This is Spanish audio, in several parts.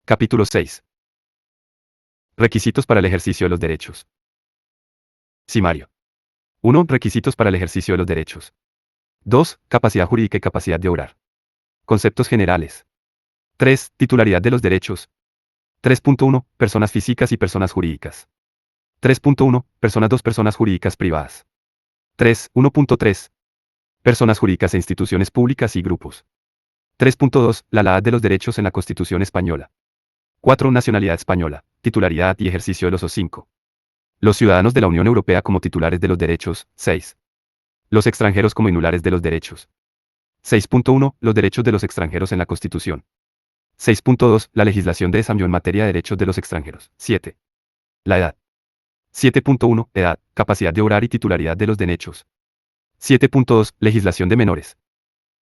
Capítulo 6. Requisitos para el ejercicio de los derechos. Simario. 1. Requisitos para el ejercicio de los derechos. 2. Capacidad jurídica y capacidad de obrar. Conceptos generales. 3. Titularidad de los derechos. 3.1. Personas físicas y personas jurídicas. 3.1. Personas 2. Personas jurídicas privadas. 1.3. Personas jurídicas e instituciones públicas y grupos. 3.2. La edad de los derechos en la Constitución española. 4. Nacionalidad española, titularidad y ejercicio de los O5. Los ciudadanos de la Unión Europea como titulares de los derechos. 6. Los extranjeros como inulares de los derechos. 6.1. Los derechos de los extranjeros en la Constitución. 6.2. La legislación de desarrollo en materia de derechos de los extranjeros. 7. La edad. 7.1. Edad, capacidad de obrar y titularidad de los derechos. 7.2. Legislación de menores.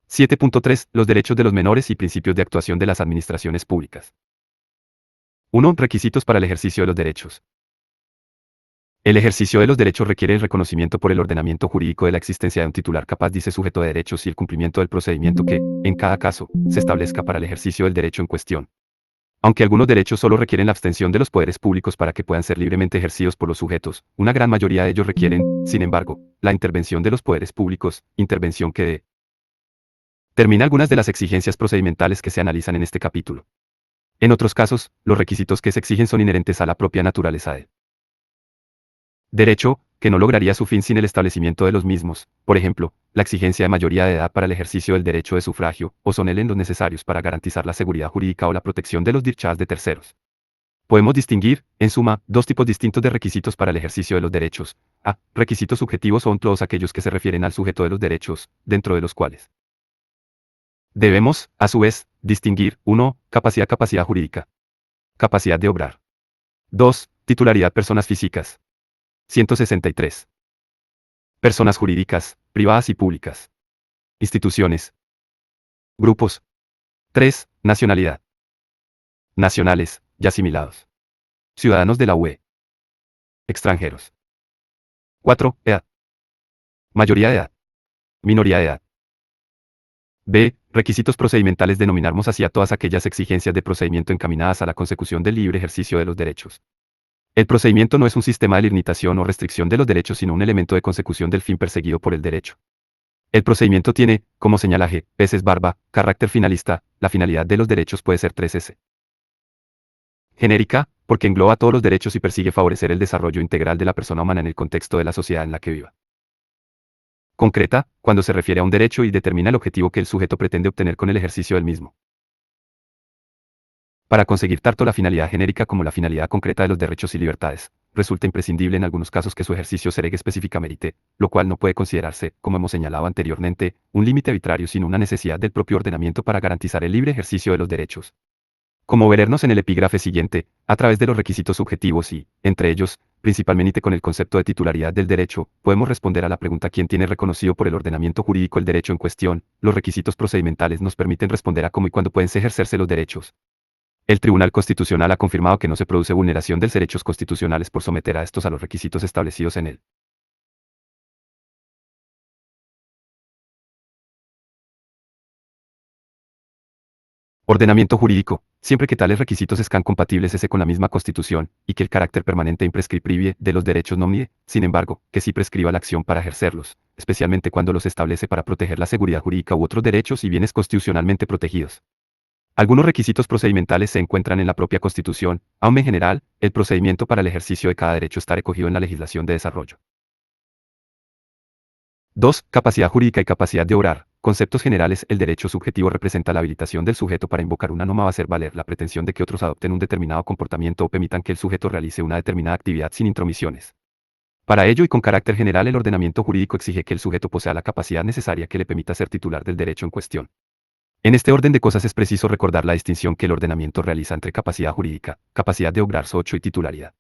7.3. Los derechos de los menores y principios de actuación de las administraciones públicas. 1. Requisitos para el ejercicio de los derechos. El ejercicio de los derechos requiere el reconocimiento por el ordenamiento jurídico de la existencia de un titular capaz, dice sujeto de derechos, y el cumplimiento del procedimiento que, en cada caso, se establezca para el ejercicio del derecho en cuestión. Aunque algunos derechos solo requieren la abstención de los poderes públicos para que puedan ser libremente ejercidos por los sujetos, una gran mayoría de ellos requieren, sin embargo, la intervención de los poderes públicos, intervención que determina algunas de las exigencias procedimentales que se analizan en este capítulo. En otros casos, los requisitos que se exigen son inherentes a la propia naturaleza del derecho, que no lograría su fin sin el establecimiento de los mismos, por ejemplo, la exigencia de mayoría de edad para el ejercicio del derecho de sufragio, o son los necesarios para garantizar la seguridad jurídica o la protección de los derechos de terceros. Podemos distinguir, en suma, dos tipos distintos de requisitos para el ejercicio de los derechos. A. Requisitos subjetivos son todos aquellos que se refieren al sujeto de los derechos, dentro de los cuales debemos, a su vez, distinguir 1. Capacidad jurídica. Capacidad de obrar. 2. Titularidad personas físicas. 163. Personas jurídicas, privadas y públicas. Instituciones. Grupos. 3. Nacionalidad. Nacionales, y asimilados. Ciudadanos de la UE. Extranjeros. 4. Edad. Mayoría de edad. Minoría de edad. B. Requisitos procedimentales. Denominamos así a todas aquellas exigencias de procedimiento encaminadas a la consecución del libre ejercicio de los derechos. El procedimiento no es un sistema de limitación o restricción de los derechos, sino un elemento de consecución del fin perseguido por el derecho. El procedimiento tiene, como señala G. Peces Barba, carácter finalista. La finalidad de los derechos puede ser 3S. Genérica, porque engloba todos los derechos y persigue favorecer el desarrollo integral de la persona humana en el contexto de la sociedad en la que viva. Concreta, cuando se refiere a un derecho y determina el objetivo que el sujeto pretende obtener con el ejercicio del mismo. Para conseguir tanto la finalidad genérica como la finalidad concreta de los derechos y libertades, resulta imprescindible en algunos casos que su ejercicio se legue específicamente, lo cual no puede considerarse, como hemos señalado anteriormente, un límite arbitrario, sino una necesidad del propio ordenamiento para garantizar el libre ejercicio de los derechos. Como veremos en el epígrafe siguiente, a través de los requisitos subjetivos y, entre ellos, principalmente con el concepto de titularidad del derecho, podemos responder a la pregunta ¿quién tiene reconocido por el ordenamiento jurídico el derecho en cuestión? Los requisitos procedimentales nos permiten responder a cómo y cuándo pueden ejercerse los derechos. El Tribunal Constitucional ha confirmado que no se produce vulneración de los derechos constitucionales por someter a estos a los requisitos establecidos en él. Ordenamiento jurídico, siempre que tales requisitos sean compatibles con la misma Constitución, y que el carácter permanente e imprescriptible de los derechos no niegue, sin embargo, que sí prescriba la acción para ejercerlos, especialmente cuando los establece para proteger la seguridad jurídica u otros derechos y bienes constitucionalmente protegidos. Algunos requisitos procedimentales se encuentran en la propia Constitución, aunque en general, el procedimiento para el ejercicio de cada derecho está recogido en la legislación de desarrollo. 2. Capacidad jurídica y capacidad de obrar. Conceptos generales. El derecho subjetivo representa la habilitación del sujeto para invocar una norma o hacer valer la pretensión de que otros adopten un determinado comportamiento o permitan que el sujeto realice una determinada actividad sin intromisiones. Para ello y con carácter general, el ordenamiento jurídico exige que el sujeto posea la capacidad necesaria que le permita ser titular del derecho en cuestión. En este orden de cosas es preciso recordar la distinción que el ordenamiento realiza entre capacidad jurídica, capacidad de obrar (8) y titularidad.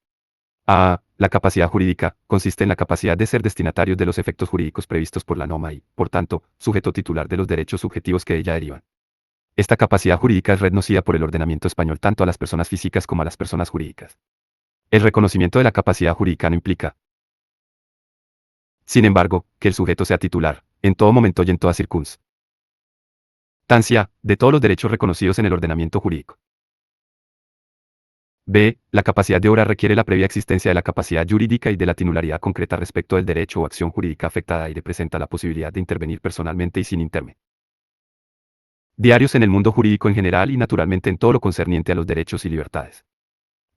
A. La capacidad jurídica consiste en la capacidad de ser destinatarios de los efectos jurídicos previstos por la norma y, por tanto, sujeto titular de los derechos subjetivos que de ella derivan. Esta capacidad jurídica es reconocida por el ordenamiento español tanto a las personas físicas como a las personas jurídicas. El reconocimiento de la capacidad jurídica no implica, sin embargo, que el sujeto sea titular, en todo momento y en toda circunstancia, de todos los derechos reconocidos en el ordenamiento jurídico. B. La capacidad de obra requiere la previa existencia de la capacidad jurídica y de la titularidad concreta respecto del derecho o acción jurídica afectada y representa la posibilidad de intervenir personalmente y sin interme. Diarios en el mundo jurídico en general y naturalmente en todo lo concerniente a los derechos y libertades.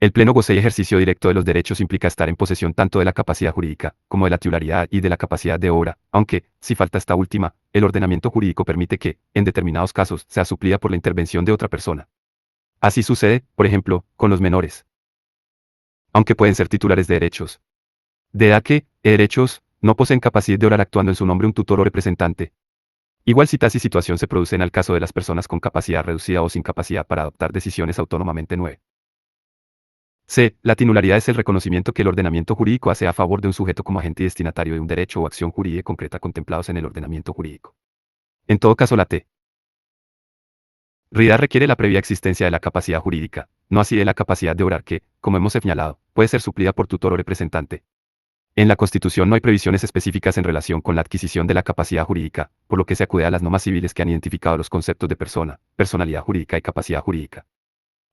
El pleno goce y ejercicio directo de los derechos implica estar en posesión tanto de la capacidad jurídica, como de la titularidad y de la capacidad de obra, aunque, si falta esta última, el ordenamiento jurídico permite que, en determinados casos, sea suplida por la intervención de otra persona. Así sucede, por ejemplo, con los menores. Aunque pueden ser titulares de derechos. De edad que, derechos, no poseen capacidad de obrar actuando en su nombre un tutor o representante. Igual si tal situación se produce en el caso de las personas con capacidad reducida o sin capacidad para adoptar decisiones autónomamente. 9. C. La titularidad es el reconocimiento que el ordenamiento jurídico hace a favor de un sujeto como agente y destinatario de un derecho o acción jurídica concreta contemplados en el ordenamiento jurídico. En todo caso, la titularidad requiere la previa existencia de la capacidad jurídica, no así de la capacidad de obrar que, como hemos señalado, puede ser suplida por tutor o representante. En la Constitución no hay previsiones específicas en relación con la adquisición de la capacidad jurídica, por lo que se acude a las normas civiles que han identificado los conceptos de persona, personalidad jurídica y capacidad jurídica.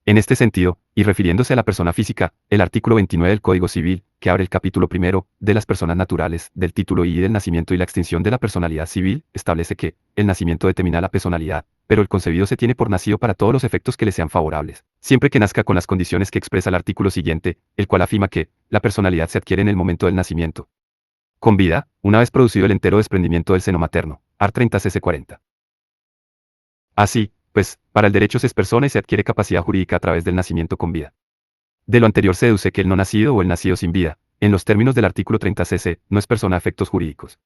En este sentido, y refiriéndose a la persona física, el artículo 29 del Código Civil, que abre el capítulo primero, de las personas naturales, del título I del nacimiento y la extinción de la personalidad civil, establece que, el nacimiento determina la personalidad, pero el concebido se tiene por nacido para todos los efectos que le sean favorables, siempre que nazca con las condiciones que expresa el artículo siguiente, el cual afirma que, la personalidad se adquiere en el momento del nacimiento. Con vida, una vez producido el entero desprendimiento del seno materno, art. 30 cc 40. Así, pues, para el derecho se es persona y se adquiere capacidad jurídica a través del nacimiento con vida. De lo anterior se deduce que el no nacido o el nacido sin vida, en los términos del artículo 30 cc, no es persona a efectos jurídicos.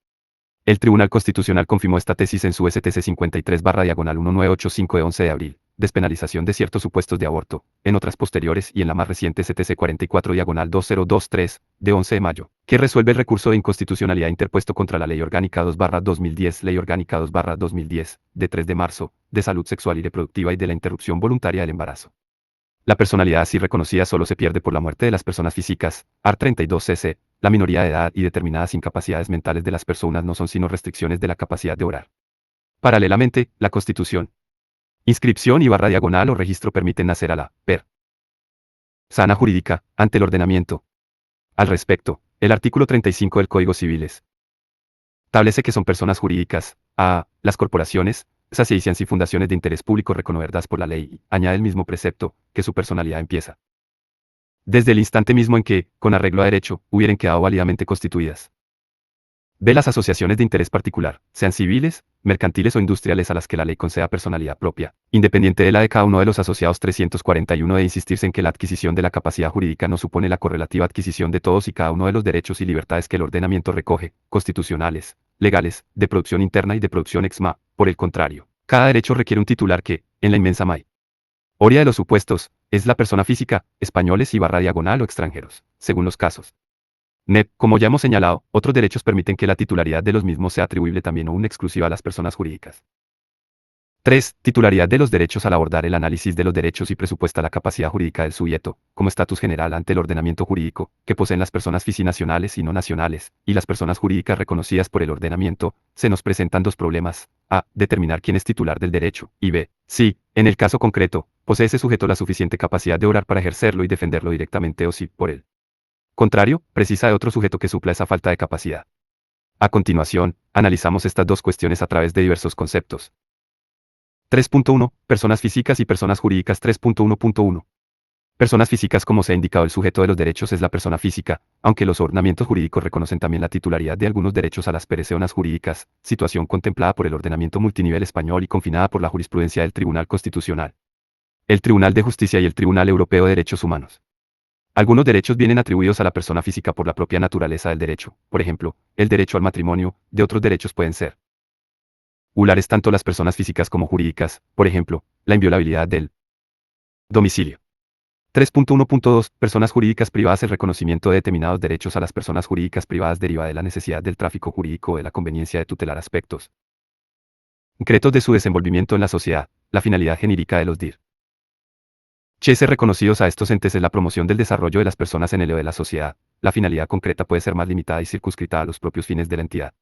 El Tribunal Constitucional confirmó esta tesis en su STC 53/1985 de 11 de abril, despenalización de ciertos supuestos de aborto, en otras posteriores y en la más reciente STC 44/2023, de 11 de mayo, que resuelve el recurso de inconstitucionalidad interpuesto contra la Ley Orgánica 2/2010, Ley Orgánica 2/2010, de 3 de marzo, de salud sexual y reproductiva y de la interrupción voluntaria del embarazo. La personalidad así reconocida solo se pierde por la muerte de las personas físicas, art. 32 cc, la minoría de edad y determinadas incapacidades mentales de las personas no son sino restricciones de la capacidad de obrar. Paralelamente, la Constitución, inscripción y /diagonal o registro permiten nacer a la persona jurídica ante el ordenamiento. Al respecto, el artículo 35 del Código Civil establece que son personas jurídicas, las corporaciones, asociaciones y fundaciones de interés público reconocidas por la ley, y añade el mismo precepto, que su personalidad empieza desde el instante mismo en que, con arreglo a derecho, hubieran quedado válidamente constituidas. B. Las asociaciones de interés particular, sean civiles, mercantiles o industriales a las que la ley conceda personalidad propia, independiente de la de cada uno de los asociados 341 de insistirse en que la adquisición de la capacidad jurídica no supone la correlativa adquisición de todos y cada uno de los derechos y libertades que el ordenamiento recoge, constitucionales, legales, de producción interna y de producción exma. Por el contrario, cada derecho requiere un titular que, en la inmensa mayoría de los supuestos, es la persona física, españoles y /diagonal o extranjeros, según los casos. Como ya hemos señalado, otros derechos permiten que la titularidad de los mismos sea atribuible también o una exclusiva a las personas jurídicas. 3. Titularidad de los derechos al abordar el análisis de los derechos y presupuesta la capacidad jurídica del sujeto, como estatus general ante el ordenamiento jurídico, que poseen las personas nacionales y no nacionales, y las personas jurídicas reconocidas por el ordenamiento, se nos presentan dos problemas. A. Determinar quién es titular del derecho, y B. Si, en el caso concreto, posee ese sujeto la suficiente capacidad de obrar para ejercerlo y defenderlo directamente o si, por el contrario, precisa de otro sujeto que supla esa falta de capacidad. A continuación, analizamos estas dos cuestiones a través de diversos conceptos. 3.1. Personas físicas y personas jurídicas. 3.1.1. Personas físicas. Como se ha indicado, el sujeto de los derechos es la persona física, aunque los ordenamientos jurídicos reconocen también la titularidad de algunos derechos a las personas jurídicas, situación contemplada por el ordenamiento multinivel español y confinada por la jurisprudencia del Tribunal Constitucional, el Tribunal de Justicia y el Tribunal Europeo de Derechos Humanos. Algunos derechos vienen atribuidos a la persona física por la propia naturaleza del derecho, por ejemplo, el derecho al matrimonio. De otros derechos pueden ser regulares tanto las personas físicas como jurídicas, por ejemplo, la inviolabilidad del domicilio. 3.1.2. Personas jurídicas privadas. El reconocimiento de determinados derechos a las personas jurídicas privadas deriva de la necesidad del tráfico jurídico o de la conveniencia de tutelar aspectos concretos de su desenvolvimiento en la sociedad, la finalidad genérica de los derechos reconocidos a estos entes es la promoción del desarrollo de las personas en el de la sociedad. La finalidad concreta puede ser más limitada y circunscrita a los propios fines de la entidad.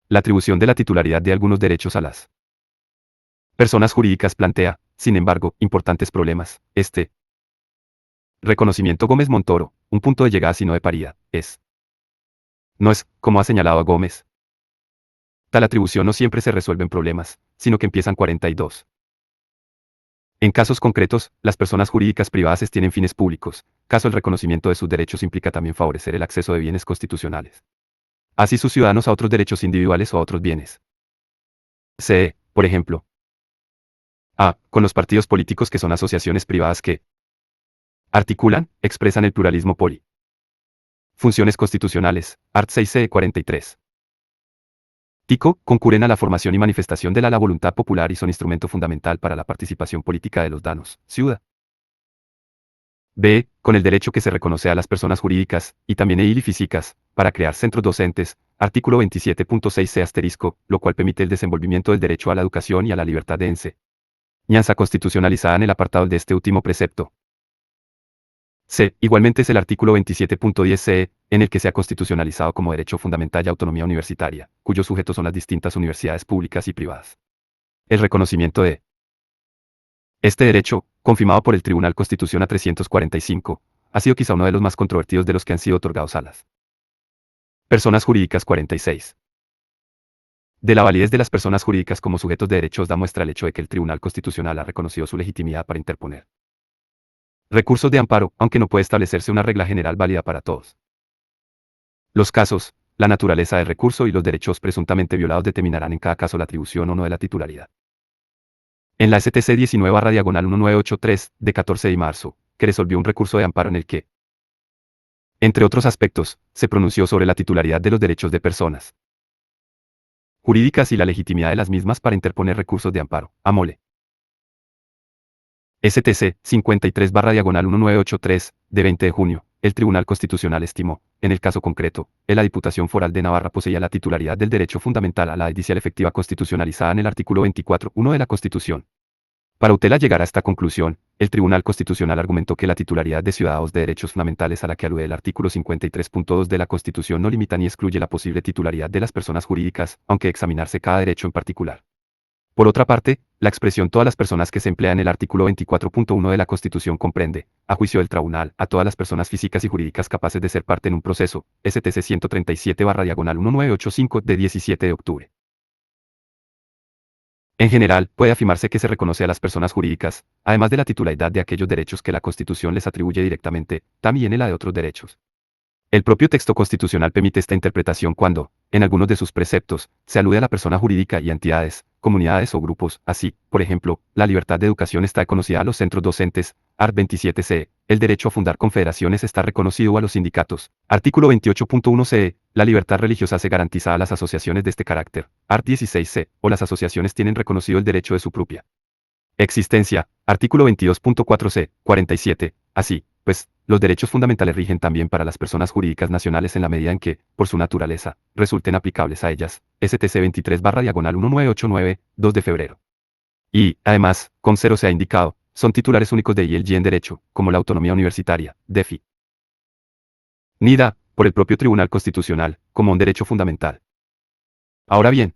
La atribución de la titularidad de algunos derechos a las personas jurídicas plantea, sin embargo, importantes problemas. Reconocimiento Gómez Montoro, un punto de llegada sino de partida, no es, como ha señalado a Gómez. Tal atribución no siempre se resuelven problemas, sino que empiezan 42. En casos concretos, las personas jurídicas privadas tienen fines públicos, caso el reconocimiento de sus derechos implica también favorecer el acceso de bienes constitucionales. Así sus ciudadanos a otros derechos individuales o a otros bienes. C. Por ejemplo. A. Con los partidos políticos que son asociaciones privadas que articulan, expresan el pluralismo poli. Funciones constitucionales, art. 6c. 43. TICO, concurren a la formación y manifestación de la voluntad popular y son instrumento fundamental para la participación política de los danos, ciudad. B. Con el derecho que se reconoce a las personas jurídicas, y también y físicas, para crear centros docentes, artículo 27.6c asterisco, lo cual permite el desenvolvimiento del derecho a la educación y a la libertad de enseñanza constitucionalizada en el apartado de este último precepto. C. Igualmente es el artículo 27.10c, en el que se ha constitucionalizado como derecho fundamental y autonomía universitaria, cuyos sujetos son las distintas universidades públicas y privadas. El reconocimiento de este derecho, confirmado por el Tribunal Constitución A 345, ha sido quizá uno de los más controvertidos de los que han sido otorgados a las personas jurídicas 46. De la validez de las personas jurídicas como sujetos de derechos da muestra el hecho de que el Tribunal Constitucional ha reconocido su legitimidad para interponer recursos de amparo, aunque no puede establecerse una regla general válida para todos los casos. La naturaleza del recurso y los derechos presuntamente violados determinarán en cada caso la atribución o no de la titularidad. En la STC 19/1983, de 14 de marzo, que resolvió un recurso de amparo en el que, entre otros aspectos, se pronunció sobre la titularidad de los derechos de personas jurídicas y la legitimidad de las mismas para interponer recursos de amparo, AMOLE. STC 53/1983, de 20 de junio, el Tribunal Constitucional estimó, en el caso concreto, que la Diputación Foral de Navarra poseía la titularidad del derecho fundamental a la judicial efectiva constitucionalizada en el artículo 24.1 de la Constitución. Para Utela llegar a esta conclusión, el Tribunal Constitucional argumentó que la titularidad de ciudadanos de derechos fundamentales a la que alude el artículo 53.2 de la Constitución no limita ni excluye la posible titularidad de las personas jurídicas, aunque examinarse cada derecho en particular. Por otra parte, la expresión todas las personas que se emplea en el artículo 24.1 de la Constitución comprende, a juicio del tribunal, a todas las personas físicas y jurídicas capaces de ser parte en un proceso, STC 137/1985 de 17 de octubre. En general, puede afirmarse que se reconoce a las personas jurídicas, además de la titularidad de aquellos derechos que la Constitución les atribuye directamente, también en la de otros derechos. El propio texto constitucional permite esta interpretación cuando, en algunos de sus preceptos, se alude a la persona jurídica y a entidades, comunidades o grupos, así, por ejemplo, la libertad de educación está reconocida a los centros docentes, art. 27c, el derecho a fundar confederaciones está reconocido a los sindicatos, artículo 28.1c, la libertad religiosa se garantiza a las asociaciones de este carácter, art. 16c, o las asociaciones tienen reconocido el derecho de su propia existencia, artículo 22.4c, 47, así, pues, los derechos fundamentales rigen también para las personas jurídicas nacionales en la medida en que, por su naturaleza, resulten aplicables a ellas, STC 23/1989, 2 de febrero. Y, además, con cero se ha indicado, son titulares únicos de y en derecho, como la autonomía universitaria, DEFI. NIDA, por el propio Tribunal Constitucional, como un derecho fundamental. Ahora bien,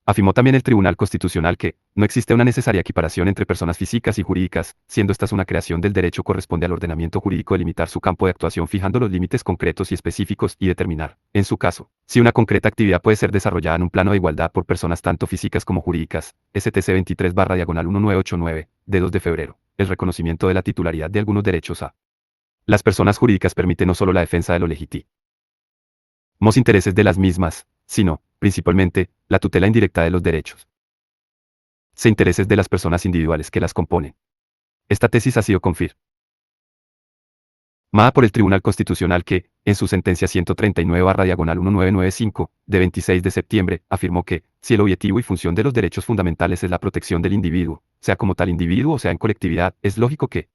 afirmó también el Tribunal Constitucional que, no existe una necesaria equiparación entre personas físicas y jurídicas, siendo estas una creación del derecho corresponde al ordenamiento jurídico delimitar su campo de actuación fijando los límites concretos y específicos y determinar, en su caso, si una concreta actividad puede ser desarrollada en un plano de igualdad por personas tanto físicas como jurídicas, STC 23/1989, de 2 de febrero, el reconocimiento de la titularidad de algunos derechos a las personas jurídicas permite no solo la defensa de los legítimos intereses de las mismas, sino, principalmente, la tutela indirecta de los derechos e intereses de las personas individuales que las componen. Esta tesis ha sido confirmada por el Tribunal Constitucional que, en su sentencia 139/1995, de 26 de septiembre, afirmó que, si el objetivo y función de los derechos fundamentales es la protección del individuo, sea como tal individuo o sea en colectividad, es lógico que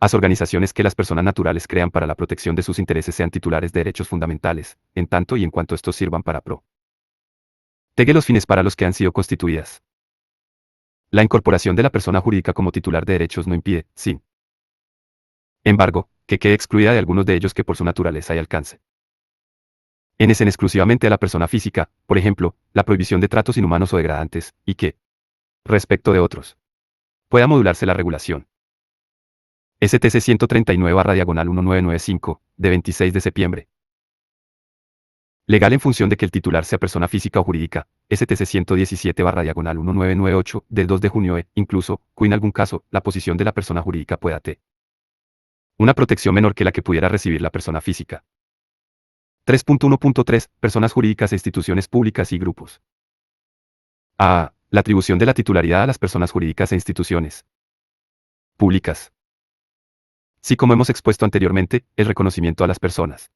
las organizaciones que las personas naturales crean para la protección de sus intereses sean titulares de derechos fundamentales, en tanto y en cuanto estos sirvan para proteger los fines para los que han sido constituidas. La incorporación de la persona jurídica como titular de derechos no impide, sin embargo, que quede excluida de algunos de ellos que por su naturaleza y alcance enecen exclusivamente a la persona física, por ejemplo, la prohibición de tratos inhumanos o degradantes, y que, respecto de otros, pueda modularse la regulación STC 139/1995, de 26 de septiembre. Legal en función de que el titular sea persona física o jurídica, STC 117/1998, del 2 de junio incluso, en algún caso, la posición de la persona jurídica pueda tener una protección menor que la que pudiera recibir la persona física. 3.1.3. Personas jurídicas e instituciones públicas y grupos. A. La atribución de la titularidad a las personas jurídicas e instituciones públicas. Sí, como hemos expuesto anteriormente, el reconocimiento a las personas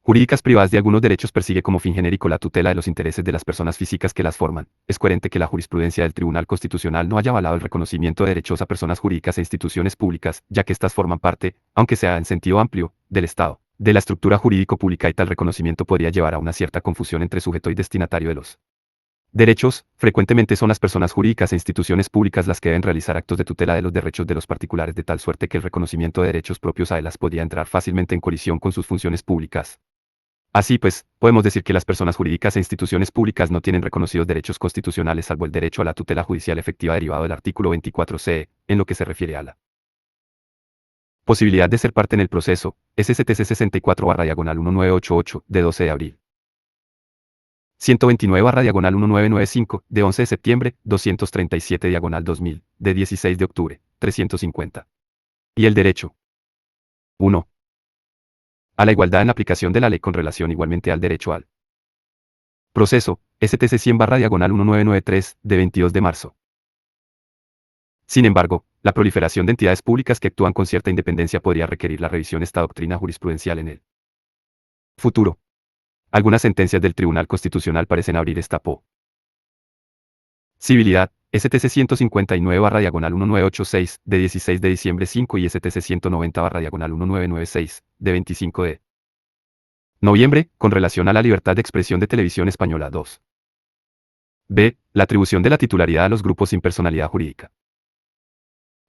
jurídicas privadas de algunos derechos persigue como fin genérico la tutela de los intereses de las personas físicas que las forman. Es coherente que la jurisprudencia del Tribunal Constitucional no haya avalado el reconocimiento de derechos a personas jurídicas e instituciones públicas, ya que éstas forman parte, aunque sea en sentido amplio, del Estado, de la estructura jurídico pública, y tal reconocimiento podría llevar a una cierta confusión entre sujeto y destinatario de los derechos. Frecuentemente son las personas jurídicas e instituciones públicas las que deben realizar actos de tutela de los derechos de los particulares, de tal suerte que el reconocimiento de derechos propios a ellas podría entrar fácilmente en colisión con sus funciones públicas. Así pues, podemos decir que las personas jurídicas e instituciones públicas no tienen reconocidos derechos constitucionales salvo el derecho a la tutela judicial efectiva derivado del artículo 24c, en lo que se refiere a la posibilidad de ser parte en el proceso, SCTC 64/1988, de 12 de abril. 129/1995, de 11 de septiembre, 237/2000, de 16 de octubre, 350. Y el derecho. 1. A la igualdad en la aplicación de la ley con relación igualmente al derecho al proceso, STC 100/1993, de 22 de marzo. Sin embargo, la proliferación de entidades públicas que actúan con cierta independencia podría requerir la revisión de esta doctrina jurisprudencial en el futuro. Algunas sentencias del Tribunal Constitucional parecen abrir esta posibilidad. STC 159/1986, de 16 de diciembre 5, y STC 190/1996, de 25 de noviembre, con relación a la libertad de expresión de Televisión Española. 2. B. La atribución de la titularidad a los grupos sin personalidad jurídica.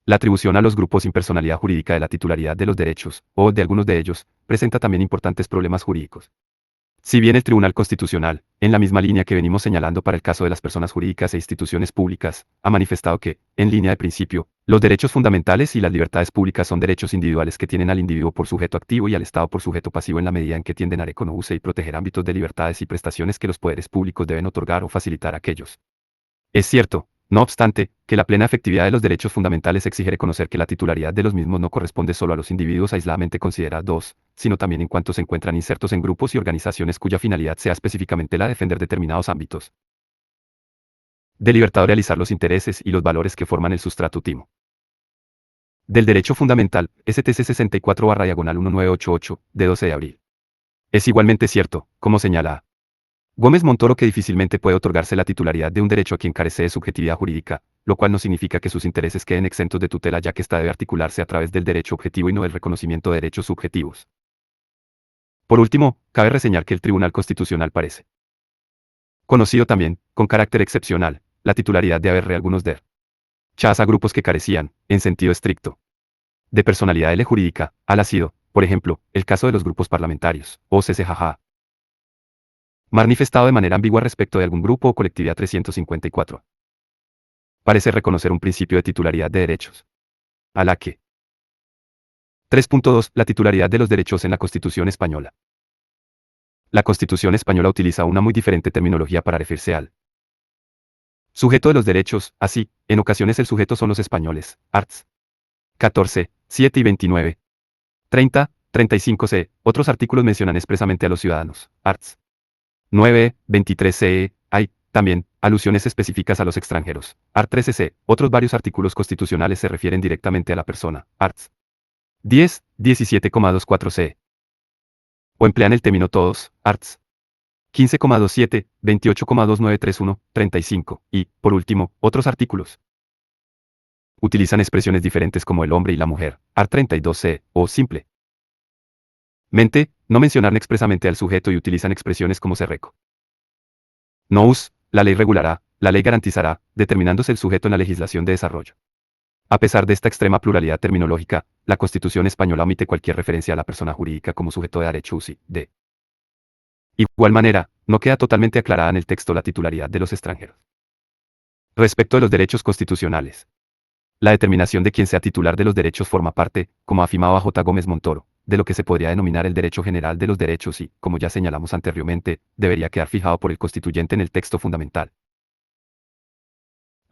La atribución a los grupos sin personalidad jurídica de la titularidad de los derechos, o de algunos de ellos, presenta también importantes problemas jurídicos. Si bien el Tribunal Constitucional, en la misma línea que venimos señalando para el caso de las personas jurídicas e instituciones públicas, ha manifestado que, en línea de principio, los derechos fundamentales y las libertades públicas son derechos individuales que tienen al individuo por sujeto activo y al Estado por sujeto pasivo en la medida en que tienden a reconocer y proteger ámbitos de libertades y prestaciones que los poderes públicos deben otorgar o facilitar a aquellos. Es cierto, no obstante, que la plena efectividad de los derechos fundamentales exige reconocer que la titularidad de los mismos no corresponde solo a los individuos aisladamente considerados, sino también en cuanto se encuentran insertos en grupos y organizaciones cuya finalidad sea específicamente la de defender determinados ámbitos de libertad o realizar los intereses y los valores que forman el sustrato último del derecho fundamental, STC 64/1988, de 12 de abril. Es igualmente cierto, como señala Gómez Montoro, que difícilmente puede otorgarse la titularidad de un derecho a quien carece de subjetividad jurídica, lo cual no significa que sus intereses queden exentos de tutela, ya que ésta debe articularse a través del derecho objetivo y no del reconocimiento de derechos subjetivos. Por último, cabe reseñar que el Tribunal Constitucional parece conocido también, con carácter excepcional, la titularidad de haber algunos derechos a grupos que carecían, en sentido estricto, de personalidad jurídica, al ha sido, por ejemplo, el caso de los grupos parlamentarios, o CCJJ. Manifestado de manera ambigua respecto de algún grupo o colectividad. 354. Parece reconocer un principio de titularidad de derechos. A la que. 3.2. La titularidad de los derechos en la Constitución española. La Constitución española utiliza una muy diferente terminología para referirse al sujeto de los derechos. Así, en ocasiones el sujeto son los españoles, arts. 14, 7 y 29. 30, 35c. Otros artículos mencionan expresamente a los ciudadanos, arts. 9, 23c. Hay, también, alusiones específicas a los extranjeros. Art. 13c. Otros varios artículos constitucionales se refieren directamente a la persona. Arts. 10, 17,24c. O emplean el término todos. Arts. 15,27, 28,2931, 35. Y, por último, otros artículos utilizan expresiones diferentes como el hombre y la mujer. Art. 32c. O simple mente, no mencionan expresamente al sujeto y utilizan expresiones como se reco. Nous, la ley regulará, la ley garantizará, determinándose el sujeto en la legislación de desarrollo. A pesar de esta extrema pluralidad terminológica, la Constitución española omite cualquier referencia a la persona jurídica como sujeto de derechos y, de igual manera, no queda totalmente aclarada en el texto la titularidad de los extranjeros. Respecto de los derechos constitucionales, La determinación de quién sea titular de los derechos forma parte, como afirmaba J. Gómez Montoro, de lo que se podría denominar el derecho general de los derechos y, como ya señalamos anteriormente, debería quedar fijado por el constituyente en el texto fundamental.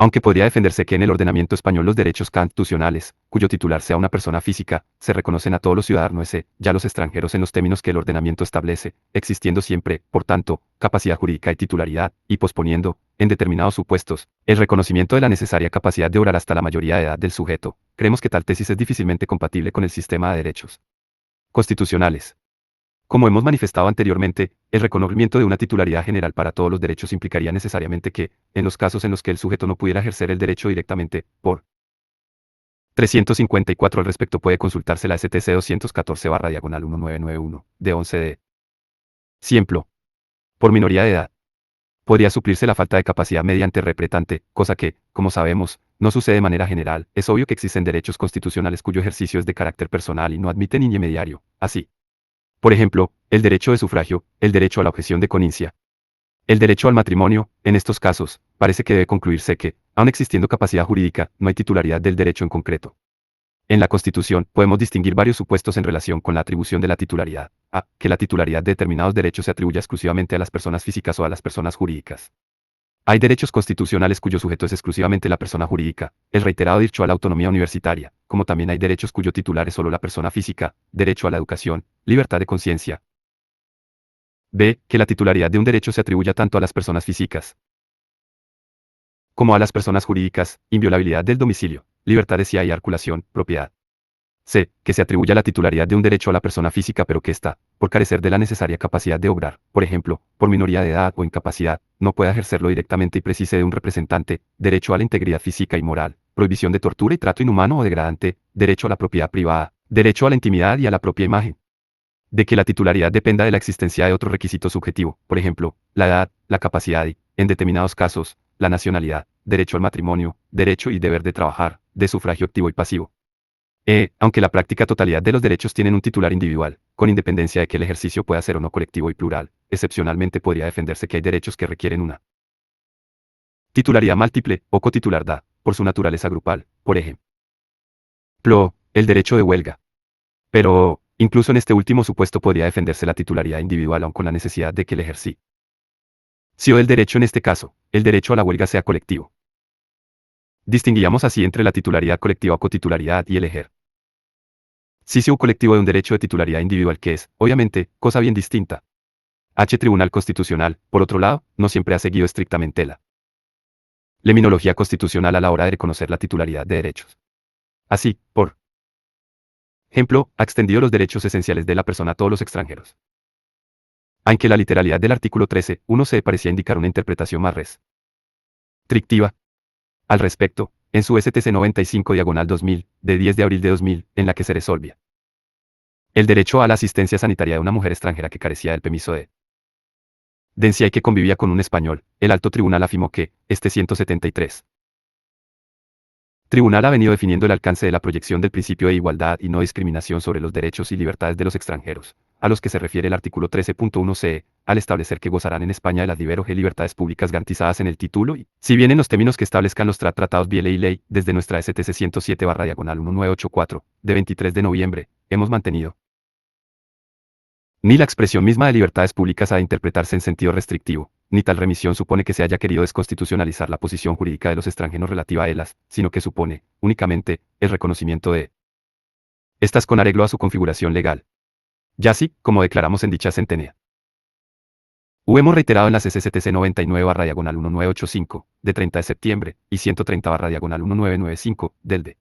Aunque podría defenderse que en el ordenamiento español los derechos constitucionales, cuyo titular sea una persona física, se reconocen a todos los ciudadanos, ya los extranjeros en los términos que el ordenamiento establece, existiendo siempre, por tanto, capacidad jurídica y titularidad, y posponiendo, en determinados supuestos, el reconocimiento de la necesaria capacidad de obrar hasta la mayoría de edad del sujeto, creemos que tal tesis es difícilmente compatible con el sistema de derechos constitucionales. Como hemos manifestado anteriormente, el reconocimiento de una titularidad general para todos los derechos implicaría necesariamente que, en los casos en los que el sujeto no pudiera ejercer el derecho directamente, por 354 al respecto puede consultarse la STC 214/1991, de 11 de Siemplo. Por minoría de edad. Podría suplirse la falta de capacidad mediante repretante, cosa que, como sabemos, no sucede de manera general. Es obvio que existen derechos constitucionales cuyo ejercicio es de carácter personal y no admiten intermediario. Así, por ejemplo, el derecho de sufragio, el derecho a la objeción de conciencia, el derecho al matrimonio. En estos casos, parece que debe concluirse que, aun existiendo capacidad jurídica, no hay titularidad del derecho en concreto. En la Constitución, podemos distinguir varios supuestos en relación con la atribución de la titularidad. A. Que la titularidad de determinados derechos se atribuya exclusivamente a las personas físicas o a las personas jurídicas. Hay derechos constitucionales cuyo sujeto es exclusivamente la persona jurídica, el reiterado derecho a la autonomía universitaria, como también hay derechos cuyo titular es solo la persona física, derecho a la educación, libertad de conciencia. B. Que la titularidad de un derecho se atribuya tanto a las personas físicas como a las personas jurídicas, inviolabilidad del domicilio, libertad de sía y articulación, propiedad. C. Que se atribuya la titularidad de un derecho a la persona física pero que ésta, por carecer de la necesaria capacidad de obrar, por ejemplo, por minoría de edad o incapacidad, no pueda ejercerlo directamente y precise de un representante, derecho a la integridad física y moral, prohibición de tortura y trato inhumano o degradante, derecho a la propiedad privada, derecho a la intimidad y a la propia imagen. De que la titularidad dependa de la existencia de otro requisito subjetivo, por ejemplo, la edad, la capacidad y, en determinados casos, la nacionalidad, derecho al matrimonio, derecho y deber de trabajar, de sufragio activo y pasivo. Aunque la práctica totalidad de los derechos tienen un titular individual, con independencia de que el ejercicio pueda ser o no colectivo y plural, excepcionalmente podría defenderse que hay derechos que requieren una titularidad múltiple o cotitularda, por su naturaleza grupal, por ejemplo, el derecho de huelga. Pero, incluso en este último supuesto podría defenderse la titularidad individual aun con la necesidad de que el ejercicio del derecho en este caso, el derecho a la huelga sea colectivo. Distinguíamos así entre la titularidad colectiva o cotitularidad y el ejercicio colectivo de un derecho de titularidad individual que es, obviamente, cosa bien distinta. Tribunal Constitucional, por otro lado, no siempre ha seguido estrictamente la leminología constitucional a la hora de reconocer la titularidad de derechos. Así, por ejemplo, ha extendido los derechos esenciales de la persona a todos los extranjeros. Aunque la literalidad del artículo 13.1c parecía indicar una interpretación más restrictiva al respecto, en su STC 95/2000, de 10 de abril de 2000, en la que se resolvía el derecho a la asistencia sanitaria de una mujer extranjera que carecía del permiso de dencia y que convivía con un español, el alto tribunal afirmó que, este 173 tribunal ha venido definiendo el alcance de la proyección del principio de igualdad y no discriminación sobre los derechos y libertades de los extranjeros, a los que se refiere el artículo 13.1c, al establecer que gozarán en España de las libertades públicas garantizadas en el título y, si bien en los términos que establezcan los tratados y ley, desde nuestra STC 107/1984, de 23 de noviembre, hemos mantenido ni la expresión misma de libertades públicas ha de interpretarse en sentido restrictivo, ni tal remisión supone que se haya querido desconstitucionalizar la posición jurídica de los extranjeros relativa a ellas, sino que supone, únicamente, el reconocimiento de estas con arreglo a su configuración legal. Ya así, como declaramos en dicha sentencia. Hemos reiterado en las SCTC 99/1985, de 30 de septiembre, y 130/1995, del de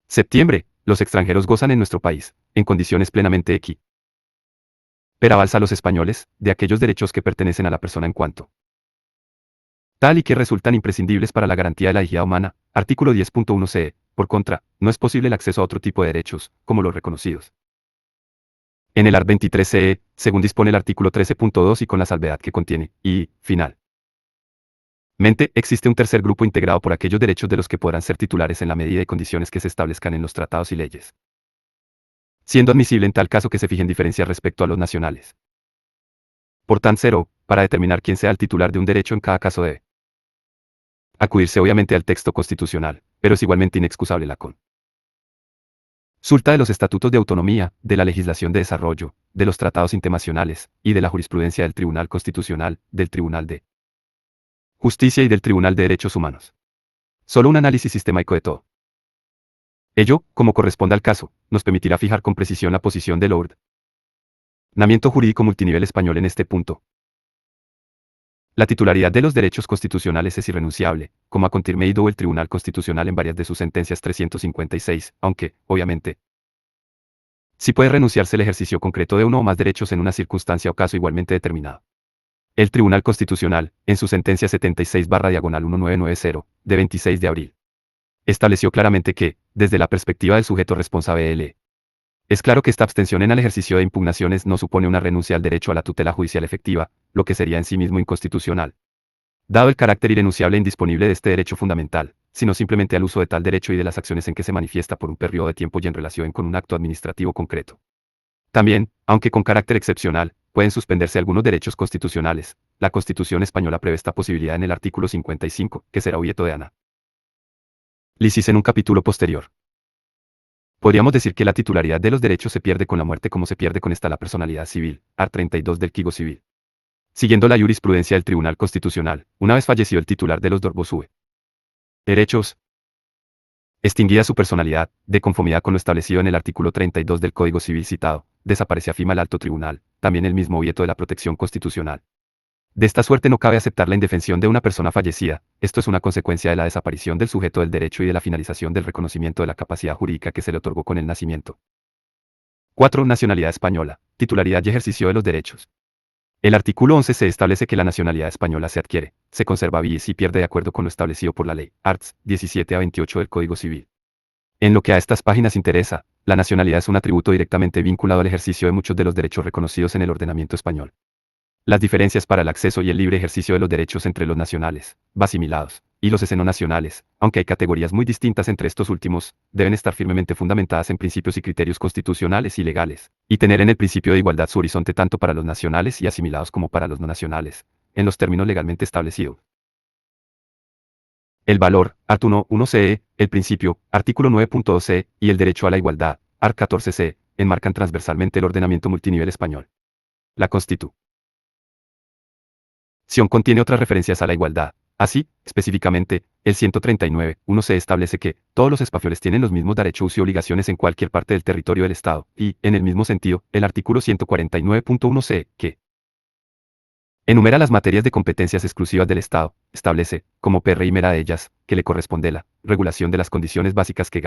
septiembre, los extranjeros gozan en nuestro país, en condiciones plenamente avalsa a los españoles, de aquellos derechos que pertenecen a la persona en cuanto tal y que resultan imprescindibles para la garantía de la dignidad humana, artículo 10.1c, por contra, no es posible el acceso a otro tipo de derechos, como los reconocidos en el art. 23ce, según dispone el artículo 13.2 y con la salvedad que contiene, y, finalmente, existe un tercer grupo integrado por aquellos derechos de los que podrán ser titulares en la medida y condiciones que se establezcan en los tratados y leyes, siendo admisible en tal caso que se fijen diferencias respecto a los nacionales. Por tan cero, para determinar quién sea el titular de un derecho en cada caso debe acudirse obviamente al texto constitucional, pero es igualmente inexcusable la consulta de los estatutos de autonomía, de la legislación de desarrollo, de los tratados internacionales, y de la jurisprudencia del Tribunal Constitucional, del Tribunal de Justicia y del Tribunal de Derechos Humanos. Solo un análisis sistemático de todo ello, como corresponde al caso, nos permitirá fijar con precisión la posición del ordenamiento jurídico multinivel español en este punto. La titularidad de los derechos constitucionales es irrenunciable, como ha confirmado el Tribunal Constitucional en varias de sus sentencias 356, aunque, obviamente, sí puede renunciarse el ejercicio concreto de uno o más derechos en una circunstancia o caso igualmente determinado. El Tribunal Constitucional, en su sentencia 76/1990, de 26 de abril, estableció claramente que, desde la perspectiva del sujeto responsable, es claro que esta abstención en el ejercicio de impugnaciones no supone una renuncia al derecho a la tutela judicial efectiva, lo que sería en sí mismo inconstitucional, dado el carácter irrenunciable e indisponible de este derecho fundamental, sino simplemente al uso de tal derecho y de las acciones en que se manifiesta por un periodo de tiempo y en relación con un acto administrativo concreto. También, aunque con carácter excepcional, pueden suspenderse algunos derechos constitucionales. La Constitución española prevé esta posibilidad en el artículo 55, que será objeto de análisis en un capítulo posterior. Podríamos decir que la titularidad de los derechos se pierde con la muerte como se pierde con esta la personalidad civil, art. 32 del Código Civil. Siguiendo la jurisprudencia del Tribunal Constitucional, una vez fallecido el titular de los derechos, extinguida su personalidad, de conformidad con lo establecido en el artículo 32 del Código Civil citado, desaparece afirma el Alto Tribunal, también el mismo objeto de la protección constitucional. De esta suerte no cabe aceptar la indefensión de una persona fallecida, esto es una consecuencia de la desaparición del sujeto del derecho y de la finalización del reconocimiento de la capacidad jurídica que se le otorgó con el nacimiento. 4. Nacionalidad española, titularidad y ejercicio de los derechos. El artículo 11 se establece que la nacionalidad española se adquiere, se conserva y si pierde de acuerdo con lo establecido por la ley, arts. 17 a 28 del Código Civil. En lo que a estas páginas interesa, la nacionalidad es un atributo directamente vinculado al ejercicio de muchos de los derechos reconocidos en el ordenamiento español. Las diferencias para el acceso y el libre ejercicio de los derechos entre los nacionales, asimilados, y los escenonacionales, aunque hay categorías muy distintas entre estos últimos, deben estar firmemente fundamentadas en principios y criterios constitucionales y legales, y tener en el principio de igualdad su horizonte tanto para los nacionales y asimilados como para los no nacionales, en los términos legalmente establecidos. El valor, art. 1.1c, el principio, artículo 9.2c, y el derecho a la igualdad, art. 14c, enmarcan transversalmente el ordenamiento multinivel español. La Constitución contiene otras referencias a la igualdad. Así, específicamente, el 139.1 se establece que todos los españoles tienen los mismos derechos y obligaciones en cualquier parte del territorio del Estado, y, en el mismo sentido, el artículo 149.1 c, que enumera las materias de competencias exclusivas del Estado, establece, como primera de ellas, que le corresponde la regulación de las condiciones básicas que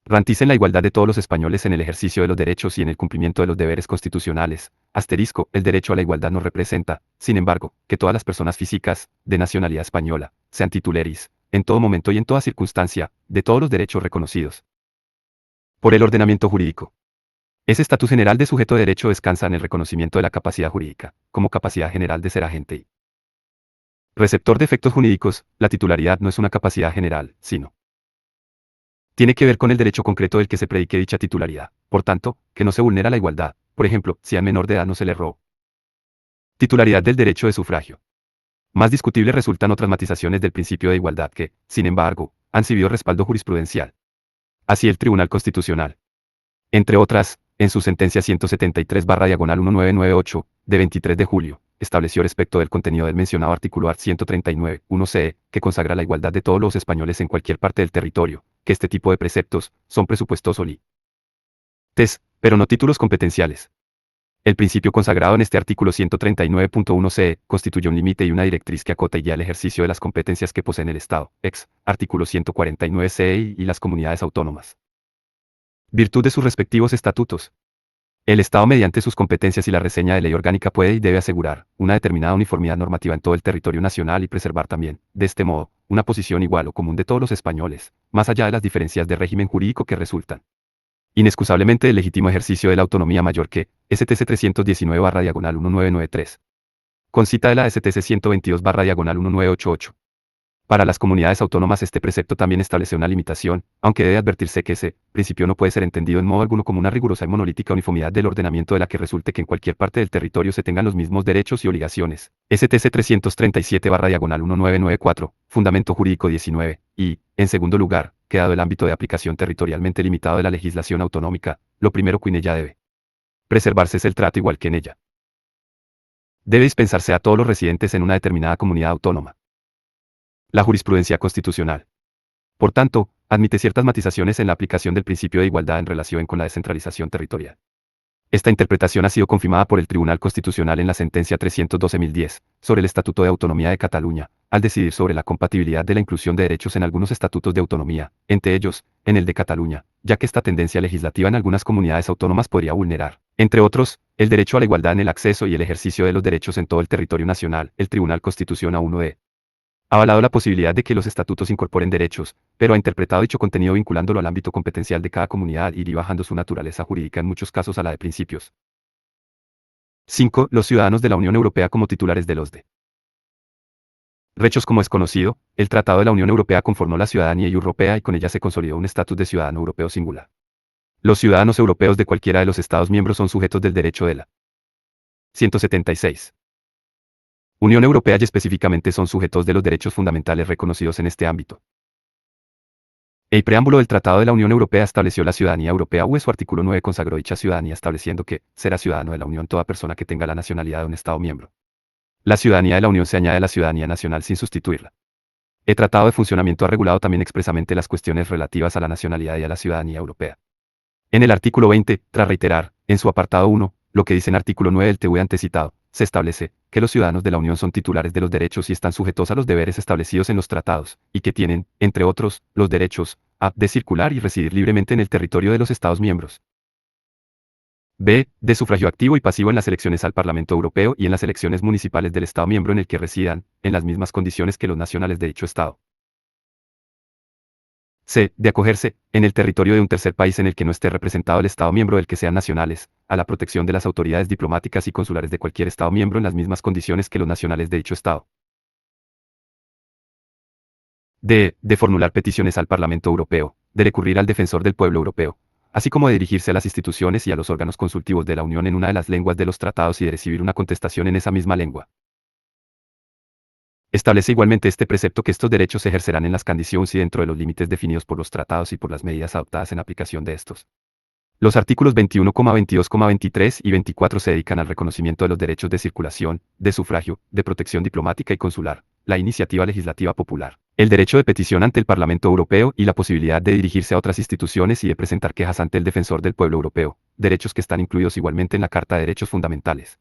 garanticen la igualdad de todos los españoles en el ejercicio de los derechos y en el cumplimiento de los deberes constitucionales. Asterisco, el derecho a la igualdad no representa, sin embargo, que todas las personas físicas, de nacionalidad española, sean titulares, en todo momento y en toda circunstancia, de todos los derechos reconocidos por el ordenamiento jurídico. Ese estatus general de sujeto de derecho descansa en el reconocimiento de la capacidad jurídica, como capacidad general de ser agente y receptor de efectos jurídicos. La titularidad no es una capacidad general, sino tiene que ver con el derecho concreto del que se predique dicha titularidad, por tanto, que no se vulnera la igualdad, por ejemplo, si a menor de edad no se le robó titularidad del derecho de sufragio. Más discutibles resultan otras matizaciones del principio de igualdad que, sin embargo, han recibido respaldo jurisprudencial. Así el Tribunal Constitucional, entre otras, en su sentencia 173/1998, de 23 de julio, estableció respecto del contenido del mencionado artículo art. 139.1c, que consagra la igualdad de todos los españoles en cualquier parte del territorio, que este tipo de preceptos son presupuestos solícitos, pero no títulos competenciales. El principio consagrado en este artículo 139.1c constituye un límite y una directriz que acota y guía el ejercicio de las competencias que poseen el Estado, ex. artículo 149c y las comunidades autónomas. Virtud de sus respectivos estatutos. El Estado mediante sus competencias y la reseña de ley orgánica puede y debe asegurar una determinada uniformidad normativa en todo el territorio nacional y preservar también, de este modo, una posición igual o común de todos los españoles, más allá de las diferencias de régimen jurídico que resultan inexcusablemente del legítimo ejercicio de la autonomía mayor que, STC 319/1993. Con cita de la STC 122/1988. Para las comunidades autónomas este precepto también establece una limitación, aunque debe advertirse que ese principio no puede ser entendido en modo alguno como una rigurosa y monolítica uniformidad del ordenamiento de la que resulte que en cualquier parte del territorio se tengan los mismos derechos y obligaciones. STC 337-1994, Fundamento Jurídico 19, y, en segundo lugar, que dado el ámbito de aplicación territorialmente limitado de la legislación autonómica, lo primero que en ella debe preservarse es el trato igual que en ella debe dispensarse a todos los residentes en una determinada comunidad autónoma. La jurisprudencia constitucional, por tanto, admite ciertas matizaciones en la aplicación del principio de igualdad en relación con la descentralización territorial. Esta interpretación ha sido confirmada por el Tribunal Constitucional en la sentencia 312-1010 sobre el Estatuto de Autonomía de Cataluña, al decidir sobre la compatibilidad de la inclusión de derechos en algunos estatutos de autonomía, entre ellos, en el de Cataluña, ya que esta tendencia legislativa en algunas comunidades autónomas podría vulnerar, entre otros, el derecho a la igualdad en el acceso y el ejercicio de los derechos en todo el territorio nacional. El Tribunal Constitucional 1 ha avalado la posibilidad de que los estatutos incorporen derechos, pero ha interpretado dicho contenido vinculándolo al ámbito competencial de cada comunidad y bajando su naturaleza jurídica en muchos casos a la de principios. 5. Los ciudadanos de la Unión Europea como titulares de los derechos. Como es conocido, el Tratado de la Unión Europea conformó la ciudadanía europea y con ella se consolidó un estatus de ciudadano europeo singular. Los ciudadanos europeos de cualquiera de los Estados miembros son sujetos del derecho de la 176. Unión Europea y específicamente son sujetos de los derechos fundamentales reconocidos en este ámbito. El preámbulo del Tratado de la Unión Europea estableció la ciudadanía europea su artículo 9 consagró dicha ciudadanía estableciendo que será ciudadano de la Unión toda persona que tenga la nacionalidad de un Estado miembro. La ciudadanía de la Unión se añade a la ciudadanía nacional sin sustituirla. El Tratado de Funcionamiento ha regulado también expresamente las cuestiones relativas a la nacionalidad y a la ciudadanía europea. En el artículo 20, tras reiterar, en su apartado 1, lo que dice en artículo 9 del TUE antecitado, se establece que los ciudadanos de la Unión son titulares de los derechos y están sujetos a los deberes establecidos en los tratados, y que tienen, entre otros, los derechos a. De circular y residir libremente en el territorio de los Estados miembros. B. De sufragio activo y pasivo en las elecciones al Parlamento Europeo y en las elecciones municipales del Estado miembro en el que residan, en las mismas condiciones que los nacionales de dicho Estado. C. De acogerse, en el territorio de un tercer país en el que no esté representado el Estado miembro del que sean nacionales, a la protección de las autoridades diplomáticas y consulares de cualquier Estado miembro en las mismas condiciones que los nacionales de dicho Estado. D. De formular peticiones al Parlamento Europeo, de recurrir al Defensor del Pueblo Europeo, así como de dirigirse a las instituciones y a los órganos consultivos de la Unión en una de las lenguas de los tratados y de recibir una contestación en esa misma lengua. Establece igualmente este precepto que estos derechos se ejercerán en las condiciones y dentro de los límites definidos por los tratados y por las medidas adoptadas en aplicación de estos. Los artículos 21, 22, 23 y 24 se dedican al reconocimiento de los derechos de circulación, de sufragio, de protección diplomática y consular, la iniciativa legislativa popular, el derecho de petición ante el Parlamento Europeo y la posibilidad de dirigirse a otras instituciones y de presentar quejas ante el Defensor del Pueblo Europeo, derechos que están incluidos igualmente en la Carta de Derechos Fundamentales.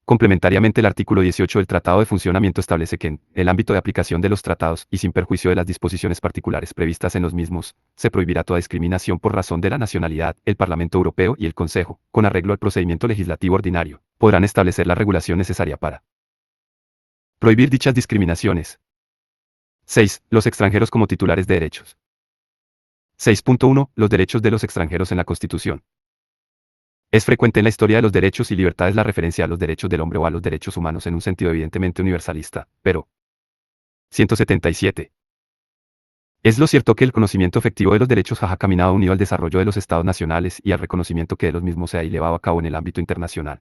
Complementariamente, el artículo 18 del Tratado de Funcionamiento establece que, en el ámbito de aplicación de los tratados y sin perjuicio de las disposiciones particulares previstas en los mismos, se prohibirá toda discriminación por razón de la nacionalidad. El Parlamento Europeo y el Consejo, con arreglo al procedimiento legislativo ordinario, podrán establecer la regulación necesaria para prohibir dichas discriminaciones. 6. Los extranjeros como titulares de derechos. 6.1. Los derechos de los extranjeros en la Constitución. Es frecuente en la historia de los derechos y libertades la referencia a los derechos del hombre o a los derechos humanos en un sentido evidentemente universalista, pero 177. Es lo cierto que el conocimiento efectivo de los derechos ha caminado unido al desarrollo de los estados nacionales y al reconocimiento que de los mismos se ha llevado a cabo en el ámbito internacional.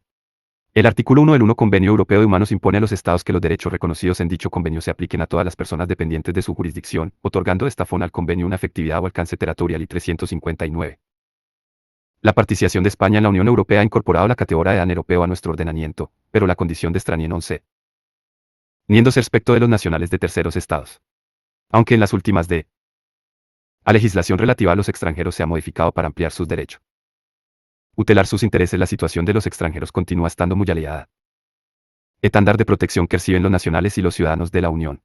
El artículo 1 del 1 Convenio Europeo de Humanos impone a los estados que los derechos reconocidos en dicho convenio se apliquen a todas las personas dependientes de su jurisdicción, otorgando de esta forma al convenio una efectividad o alcance territorial. Y 359. La participación de España en la Unión Europea ha incorporado la categoría de edad europeo a nuestro ordenamiento, pero la condición de extranjero no se niéndose respecto de los nacionales de terceros estados. Aunque en las últimas la legislación relativa a los extranjeros se ha modificado para ampliar sus derechos. Tutelar sus intereses. La situación de los extranjeros continúa estando muy aliada. Estándar de protección que reciben los nacionales y los ciudadanos de la Unión.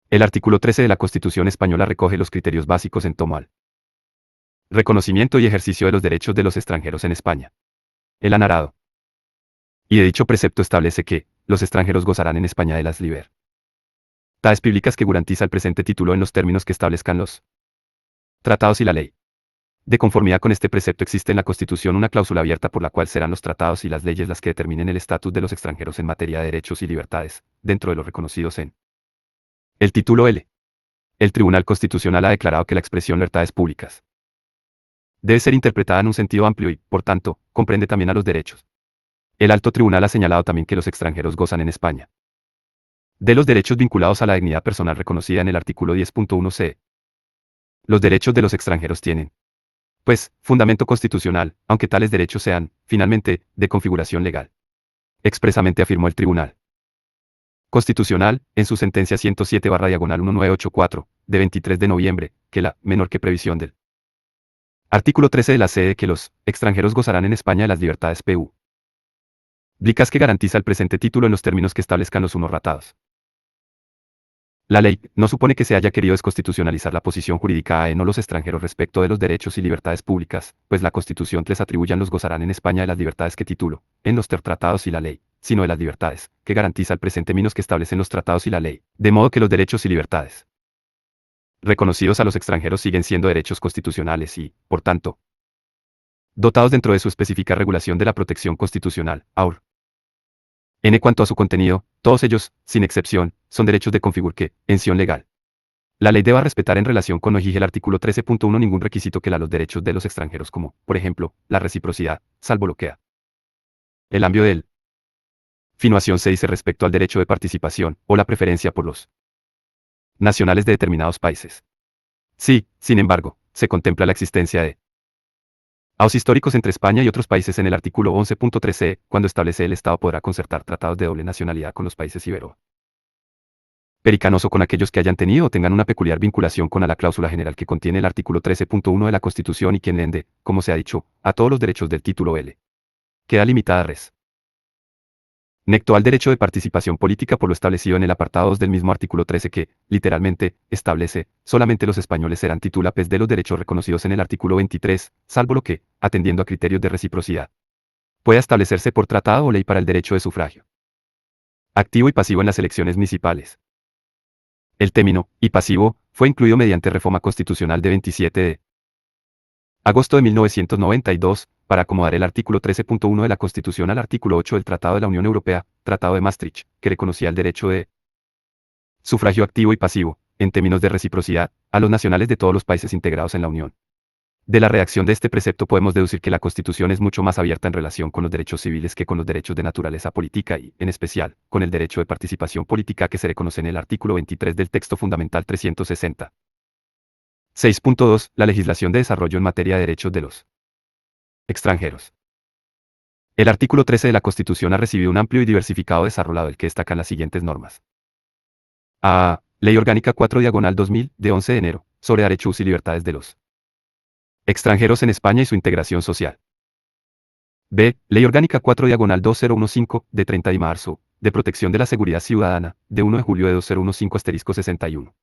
El artículo 13 de la Constitución española recoge los criterios básicos en torno al reconocimiento y ejercicio de los derechos de los extranjeros en España. El anarado. Y de dicho precepto establece que los extranjeros gozarán en España de las libertades públicas que garantiza el presente título en los términos que establezcan los tratados y la ley. De conformidad con este precepto existe en la Constitución una cláusula abierta por la cual serán los tratados y las leyes las que determinen el estatus de los extranjeros en materia de derechos y libertades, dentro de los reconocidos en El título L. El Tribunal Constitucional ha declarado que la expresión libertades públicas debe ser interpretada en un sentido amplio y, por tanto, comprende también a los derechos. El alto tribunal ha señalado también que los extranjeros gozan en España de los derechos vinculados a la dignidad personal reconocida en el artículo 10.1c. Los derechos de los extranjeros tienen, pues, fundamento constitucional, aunque tales derechos sean, finalmente, de configuración legal. Expresamente afirmó el Tribunal Constitucional, en su sentencia 107/1984, de 23 de noviembre, que la menor que previsión del artículo 13 de la CE que los extranjeros gozarán en España de las libertades públicas que garantiza el presente título en los términos que establezcan los unos ratados. La ley no supone que se haya querido desconstitucionalizar la posición jurídica en o los extranjeros respecto de los derechos y libertades públicas, pues la Constitución les atribuyan los gozarán en España de las libertades que título, en los tratados y la ley, sino de las libertades, que garantiza el presente términos que establecen los tratados y la ley, de modo que los derechos y libertades reconocidos a los extranjeros siguen siendo derechos constitucionales y, por tanto, dotados dentro de su específica regulación de la protección constitucional, AUR. En cuanto a su contenido, todos ellos, sin excepción, son derechos de configuración que, en acción legal, la ley deba respetar en relación con no exige el artículo 13.1 ningún requisito que los derechos de los extranjeros como, por ejemplo, la reciprocidad, salvo lo que a el cambio del finación se dice respecto al derecho de participación o la preferencia por los nacionales de determinados países. Sí, sin embargo, se contempla la existencia de aos históricos entre España y otros países en el artículo 11.13, cuando establece el Estado podrá concertar tratados de doble nacionalidad con los países ibero-americanos o con aquellos que hayan tenido o tengan una peculiar vinculación con la cláusula general que contiene el artículo 13.1 de la Constitución y quien lende, como se ha dicho, a todos los derechos del título L. Queda limitada res. Necto al derecho de participación política por lo establecido en el apartado 2 del mismo artículo 13 que, literalmente, establece, solamente los españoles serán titúlapes de los derechos reconocidos en el artículo 23, salvo lo que, atendiendo a criterios de reciprocidad, pueda establecerse por tratado o ley para el derecho de sufragio activo y pasivo en las elecciones municipales. El término, y pasivo, fue incluido mediante reforma constitucional de 27 de agosto de 1992, para acomodar el artículo 13.1 de la Constitución al artículo 8 del Tratado de la Unión Europea, Tratado de Maastricht, que reconocía el derecho de sufragio activo y pasivo, en términos de reciprocidad, a los nacionales de todos los países integrados en la Unión. De la redacción de este precepto podemos deducir que la Constitución es mucho más abierta en relación con los derechos civiles que con los derechos de naturaleza política y, en especial, con el derecho de participación política que se reconoce en el artículo 23 del texto fundamental 360. 6.2. La legislación de desarrollo en materia de derechos de los extranjeros. El artículo 13 de la Constitución ha recibido un amplio y diversificado desarrollo del que destacan las siguientes normas. A. Ley Orgánica 4/2000, de 11 de enero, sobre derechos y libertades de los extranjeros en España y su integración social. B. Ley Orgánica 4/2015, de 30 de marzo, de protección de la seguridad ciudadana, de 1 de julio de 2015-61.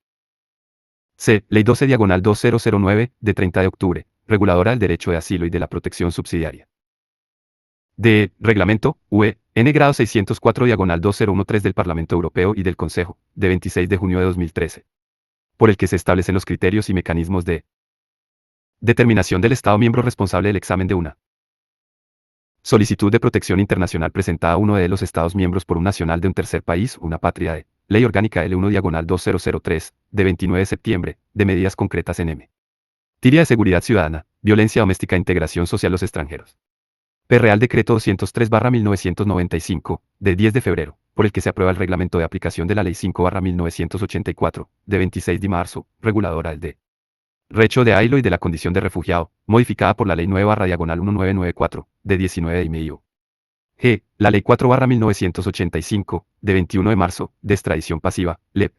C. Ley 12/2009, de 30 de octubre, reguladora del derecho de asilo y de la protección subsidiaria. D. Reglamento, UE, N. 604/2013 del Parlamento Europeo y del Consejo, de 26 de junio de 2013. Por el que se establecen los criterios y mecanismos de determinación del Estado miembro responsable del examen de una solicitud de protección internacional presentada a uno de los Estados miembros por un nacional de un tercer país, una patria de Ley Orgánica L1/2003, de 29 de septiembre, de medidas concretas en materia de seguridad ciudadana, violencia doméstica e integración social de los extranjeros. P. Real Decreto 203/1995, de 10 de febrero, por el que se aprueba el reglamento de aplicación de la Ley 5/1984, de 26 de marzo, reguladora del derecho de asilo y de la condición de refugiado, modificada por la Ley 9/1994, de 19 de mayo. G. La Ley 4/1985, de 21 de marzo, de extradición pasiva, LEP,